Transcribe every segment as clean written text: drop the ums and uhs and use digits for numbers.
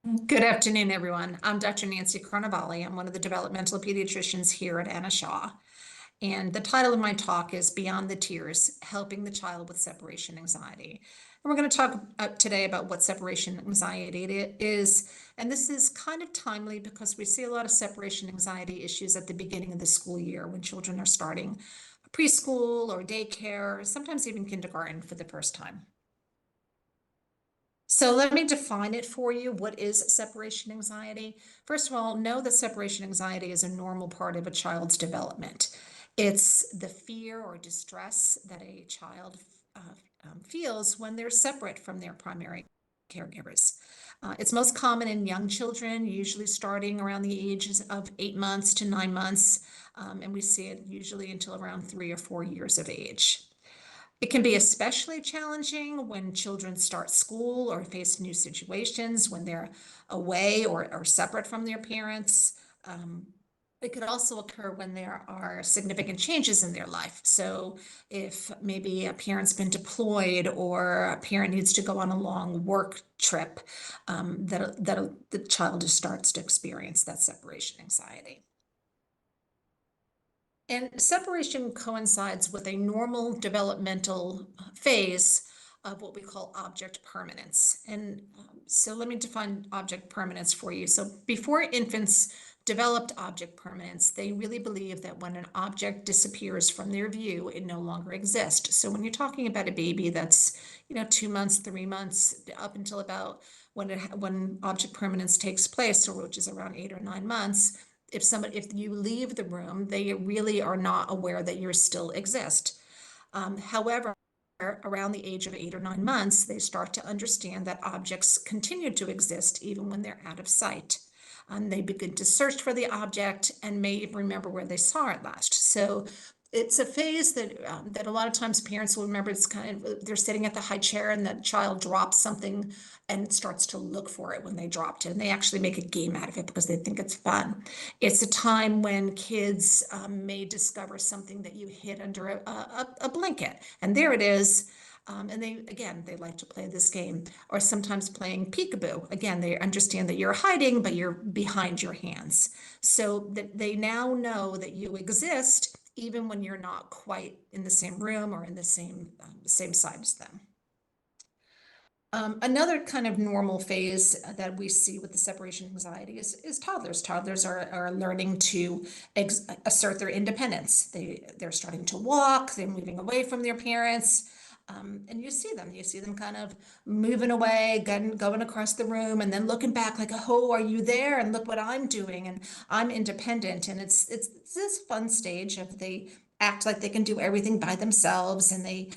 Good afternoon, everyone. I'm Dr. Nancy Carnevale. I'm one of the developmental pediatricians here at Anna Shaw. And the title of my talk is Beyond the Tears, Helping the Child with Separation Anxiety. And we're going to talk today about what separation anxiety is. And this is kind of timely because we see a lot of separation anxiety issues at the beginning of the school year when children are starting preschool or daycare, or sometimes even kindergarten for the first time. So let me define it for you. What is separation anxiety? First of all, know that separation anxiety is a normal part of a child's development. It's the fear or distress that a child feels when they're separate from their primary caregivers. It's most common in young children, usually starting around the ages of 8 months to 9 months, and we see it usually until around 3 or 4 years of age. It can be especially challenging when children start school or face new situations, when they're away or separate from their parents. It could also occur when there are significant changes in their life. So if maybe a parent's been deployed or a parent needs to go on a long work trip, that the child just starts to experience that separation anxiety. And separation coincides with a normal developmental phase of what we call object permanence. And so let me define object permanence for you. So before infants developed object permanence, they really believe that when an object disappears from their view, it no longer exists. So when you're talking about a baby that's, 2 months, 3 months, up until about when object permanence takes place, or which is around 8 or 9 months, if you leave the room, they really are not aware that you still exist. However, around the age of 8 or 9 months, they start to understand that objects continue to exist even when they're out of sight. They begin to search for the object and may even remember where they saw it last. So it's a phase that a lot of times parents will remember. It's kind of, they're sitting at the high chair and the child drops something and starts to look for it when they dropped it. And they actually make a game out of it because they think it's fun. It's a time when kids may discover something that you hid under a blanket, and there it is. And they like to play this game, or sometimes playing peekaboo. Again, they understand that you're hiding, but you're behind your hands. So that they now know that you exist, even when you're not quite in the same room or in the same side as them. Another kind of normal phase that we see with the separation anxiety is toddlers. Toddlers are learning to assert their independence. They're starting to walk, they're moving away from their parents. And you see them kind of moving away, going across the room, and then looking back like, oh, are you there? And look what I'm doing, and I'm independent. And it's this fun stage of they act like they can do everything by themselves, and they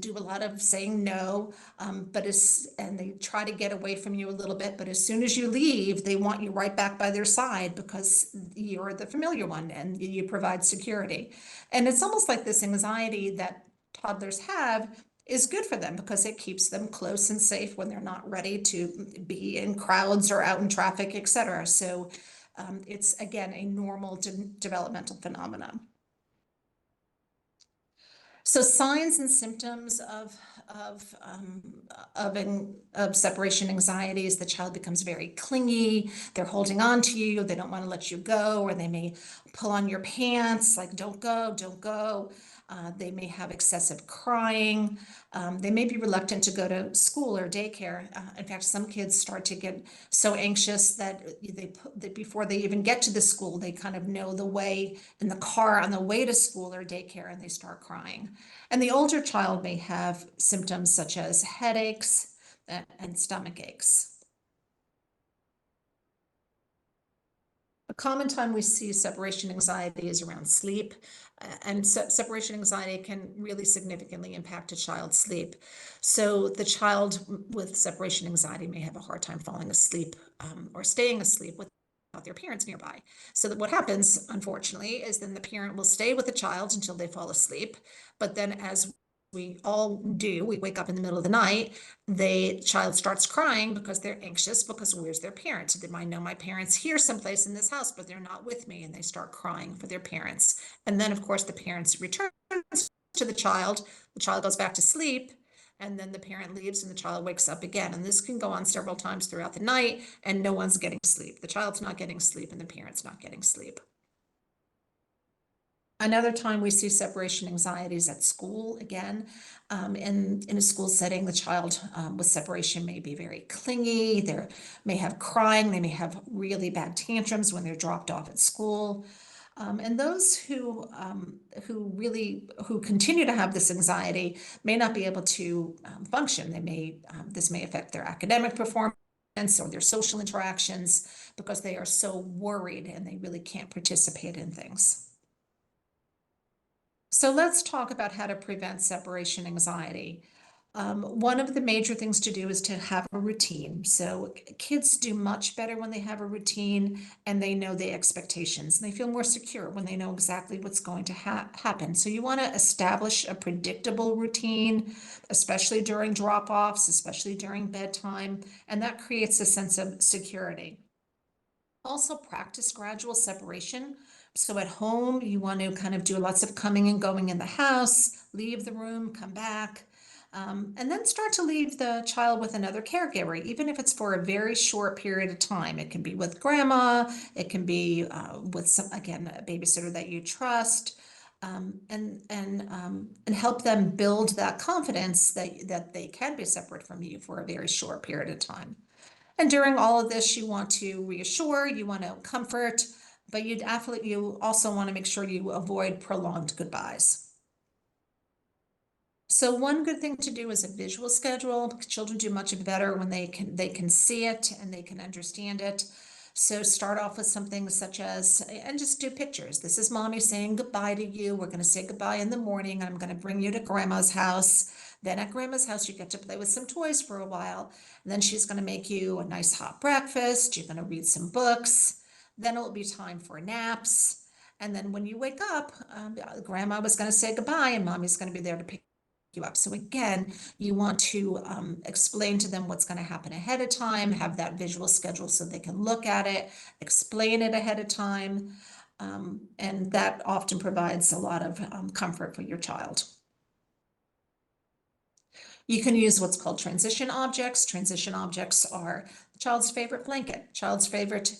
do a lot of saying no, and they try to get away from you a little bit. But as soon as you leave, they want you right back by their side because you're the familiar one and you provide security. And it's almost like this anxiety that toddlers have is good for them because it keeps them close and safe when they're not ready to be in crowds or out in traffic, etc. So it's, again, a normal developmental phenomenon. So signs and symptoms of, of separation anxiety is the child becomes very clingy. They're holding on to you. They don't want to let you go, or they may pull on your pants, like, don't go, don't go. They may have excessive crying. They may be reluctant to go to school or daycare. In fact, some kids start to get so anxious that that before they even get to the school, they kind of know the way in the car on the way to school or daycare, and they start crying. And the older child may have symptoms such as headaches and stomach aches. A common time we see separation anxiety is around sleep, and separation anxiety can really significantly impact a child's sleep. So the child with separation anxiety may have a hard time falling asleep or staying asleep without their parents nearby. So that what happens, unfortunately, is then the parent will stay with the child until they fall asleep. But then, as we all do, we wake up in the middle of the night, the child starts crying because they're anxious because where's their parents? They might know my parents here someplace in this house, but they're not with me, and they start crying for their parents. And then, of course, the parents return to the child goes back to sleep, and then the parent leaves and the child wakes up again. And this can go on several times throughout the night, and no one's getting sleep. The child's not getting sleep and the parent's not getting sleep. Another time we see separation anxieties at school again. In a school setting, the child with separation may be very clingy. They may have crying. They may have really bad tantrums when they're dropped off at school. And those who continue to have this anxiety may not be able to function. This may affect their academic performance or their social interactions because they are so worried and they really can't participate in things. So let's talk about how to prevent separation anxiety. One of the major things to do is to have a routine. So kids do much better when they have a routine and they know the expectations, and they feel more secure when they know exactly what's going to happen. So you want to establish a predictable routine, especially during drop-offs, especially during bedtime, and that creates a sense of security. Also practice gradual separation. So at home, you want to kind of do lots of coming and going in the house, leave the room, come back, and then start to leave the child with another caregiver, even if it's for a very short period of time. It can be with grandma, it can be with again, a babysitter that you trust, and help them build that confidence that they can be separate from you for a very short period of time. And during all of this, you want to reassure, you want to comfort, but you also want to make sure you avoid prolonged goodbyes. So one good thing to do is a visual schedule. Children do much better when they can see it and they can understand it. So start off with something such as, and just do pictures. This is mommy saying goodbye to you. We're going to say goodbye in the morning. I'm going to bring you to grandma's house. Then at grandma's house, you get to play with some toys for a while. And then she's going to make you a nice hot breakfast. You're going to read some books. Then it'll be time for naps. And then when you wake up, grandma was going to say goodbye and mommy's going to be there to pick you up. So again, you want to explain to them what's going to happen ahead of time, have that visual schedule so they can look at it, explain it ahead of time, and that often provides a lot of comfort for your child. You can use what's called transition objects. Transition objects are the child's favorite blanket, child's favorite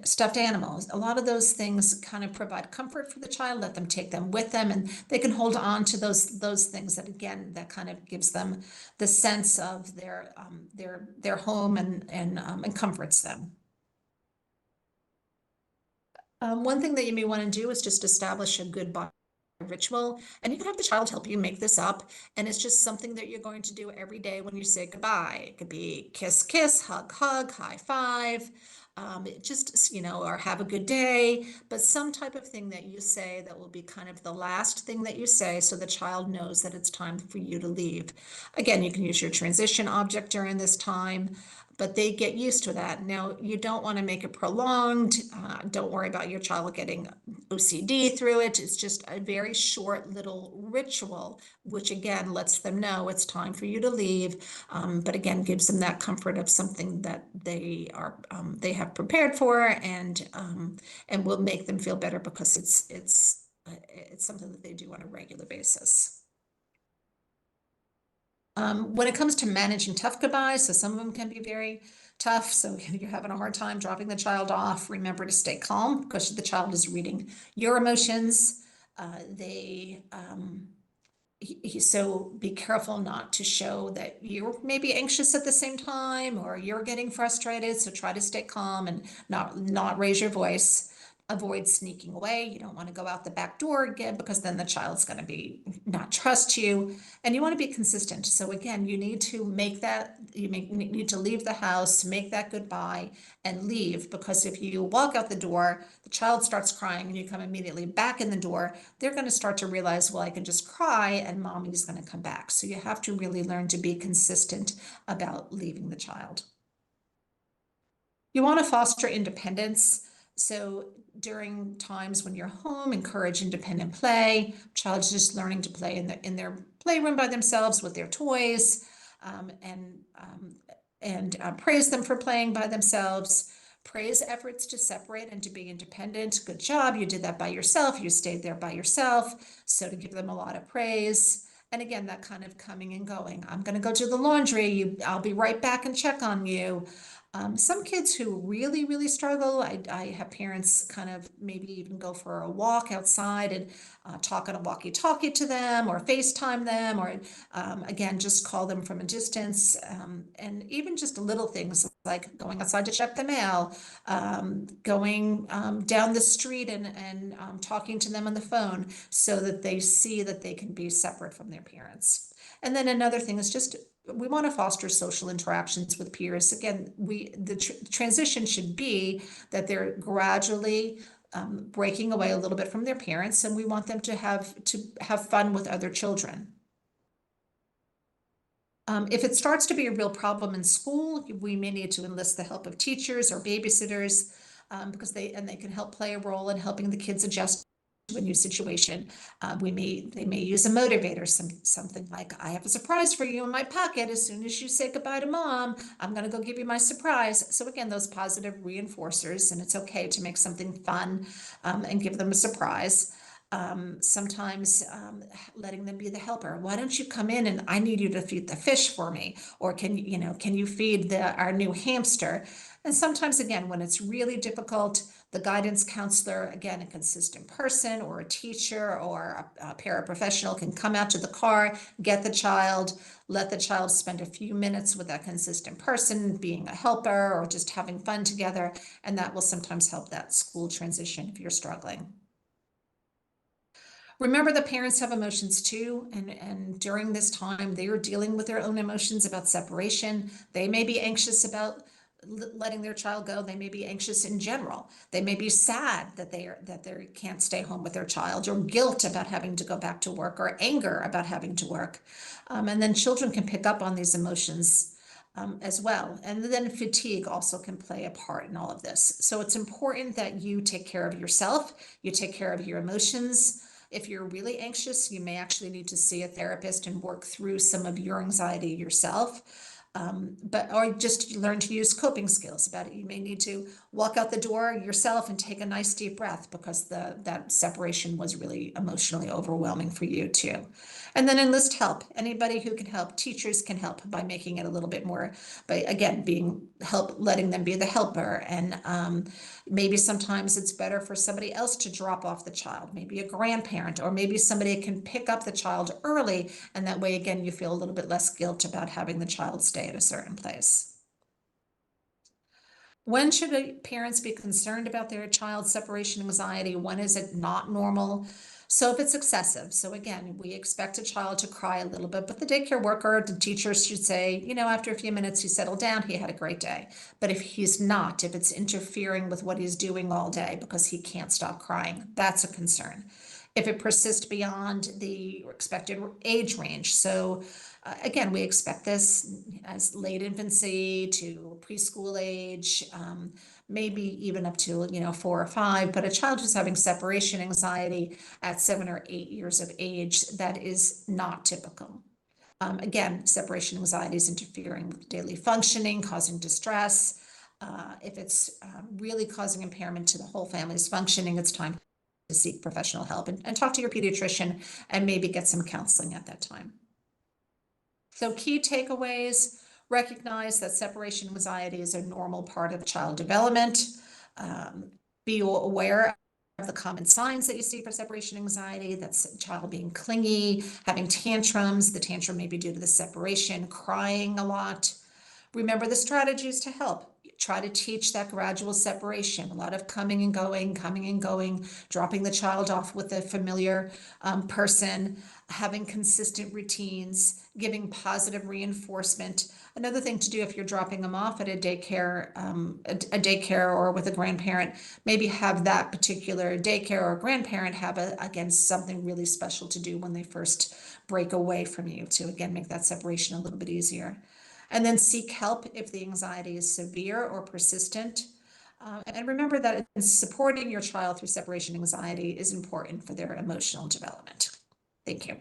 stuffed animals. A lot of those things kind of provide comfort for the child, let them take them with them, and they can hold on to those things that, again, that kind of gives them the sense of their home and comforts them. One thing that you may want to do is just establish a goodbye ritual, and you can have the child help you make this up, and it's just something that you're going to do every day when you say goodbye. It could be kiss kiss, hug hug, high five, or have a good day, but some type of thing that you say that will be kind of the last thing that you say, so the child knows that it's time for you to leave. Again, you can use your transition object during this time, but they get used to that. Now, you don't want to make it prolonged. Don't worry about your child getting OCD through it. It's just a very short little ritual, which again lets them know it's time for you to leave, but again gives them that comfort of something that they have prepared for, and will make them feel better because it's something that they do on a regular basis. When it comes to managing tough goodbyes, so some of them can be very tough. So you're having a hard time dropping the child off. Remember to stay calm because the child is reading your emotions. So be careful not to show that you're maybe anxious at the same time or you're getting frustrated. So try to stay calm and not raise your voice. Avoid sneaking away. You don't want to go out the back door again because then the child's going to not trust you, and you want to be consistent. So again, you need to need to leave the house, make that goodbye and leave, because if you walk out the door, the child starts crying and you come immediately back in the door, they're going to start to realize, well, I can just cry and mommy's going to come back. So you have to really learn to be consistent about leaving the child. You want to foster independence. So during times when you're home, encourage independent play. Child's just learning to play in their playroom by themselves with their toys, and praise them for playing by themselves. Praise efforts to separate and to be independent. Good job, you did that by yourself. You stayed there by yourself. So to give them a lot of praise. And again, that kind of coming and going. I'm going to go to the laundry. I'll be right back and check on you. Some kids who really, really struggle, I have parents kind of maybe even go for a walk outside and talk on a walkie-talkie to them or FaceTime them, or again, just call them from a distance. And even just little things like going outside to check the mail, going down the street and talking to them on the phone so that they see that they can be separate from their parents. And then another thing is just we want to foster social interactions with peers. Again, the transition should be that they're gradually breaking away a little bit from their parents, and we want them to have fun with other children. If it starts to be a real problem in school, we may need to enlist the help of teachers or babysitters because they can help play a role in helping the kids adjust to a new situation. They may use a motivator, something like, I have a surprise for you in my pocket. As soon as you say goodbye to mom, I'm going to go give you my surprise. So again, those positive reinforcers, and it's okay to make something fun and give them a surprise. Sometimes letting them be the helper. Why don't you come in and I need you to feed the fish for me? Or can you feed our new hamster? And sometimes, again, when it's really difficult, the guidance counselor, again, a consistent person or a teacher or a paraprofessional can come out to the car, get the child, let the child spend a few minutes with that consistent person, being a helper or just having fun together. And that will sometimes help that school transition if you're struggling. Remember, the parents have emotions too, and during this time, they are dealing with their own emotions about separation. They may be anxious about letting their child go. They may be anxious in general. They may be sad that they can't stay home with their child, or guilt about having to go back to work, or anger about having to work. And then children can pick up on these emotions as well. And then fatigue also can play a part in all of this. So it's important that you take care of yourself, you take care of your emotions. If you're really anxious, you may actually need to see a therapist and work through some of your anxiety yourself. Or just learn to use coping skills about it. You may need to walk out the door yourself and take a nice deep breath because that separation was really emotionally overwhelming for you too. And then enlist help. Anybody who can help. Teachers can help by making it a little bit more, by again letting them be the helper. And maybe sometimes it's better for somebody else to drop off the child, maybe a grandparent, or maybe somebody can pick up the child early, and that way again you feel a little bit less guilt about having the child stay at a certain place. When should parents be concerned about their child's separation anxiety? When is it not normal? So if it's excessive, so again, we expect a child to cry a little bit, but the daycare worker, the teachers should say, after a few minutes, he settled down, he had a great day. But if he's not, if it's interfering with what he's doing all day because he can't stop crying, that's a concern. If it persists beyond the expected age range, so again, we expect this as late infancy to preschool age, maybe even up to 4 or 5. But a child who's having separation anxiety at 7 or 8 years of age, that is not typical. Again, separation anxiety is interfering with daily functioning, causing distress. If it's really causing impairment to the whole family's functioning, it's time to seek professional help and talk to your pediatrician and maybe get some counseling at that time. So key takeaways: recognize that separation anxiety is a normal part of child development. Be aware of the common signs that you see for separation anxiety. That's a child being clingy, having tantrums. The tantrum may be due to the separation, crying a lot. Remember the strategies to help. Try to teach that gradual separation. A lot of coming and going, dropping the child off with a familiar person, having consistent routines, giving positive reinforcement. Another thing to do if you're dropping them off at a daycare or with a grandparent, maybe have that particular daycare or grandparent have again something really special to do when they first break away from you to again make that separation a little bit easier. And then seek help if the anxiety is severe or persistent. And remember that supporting your child through separation anxiety is important for their emotional development. Thank you.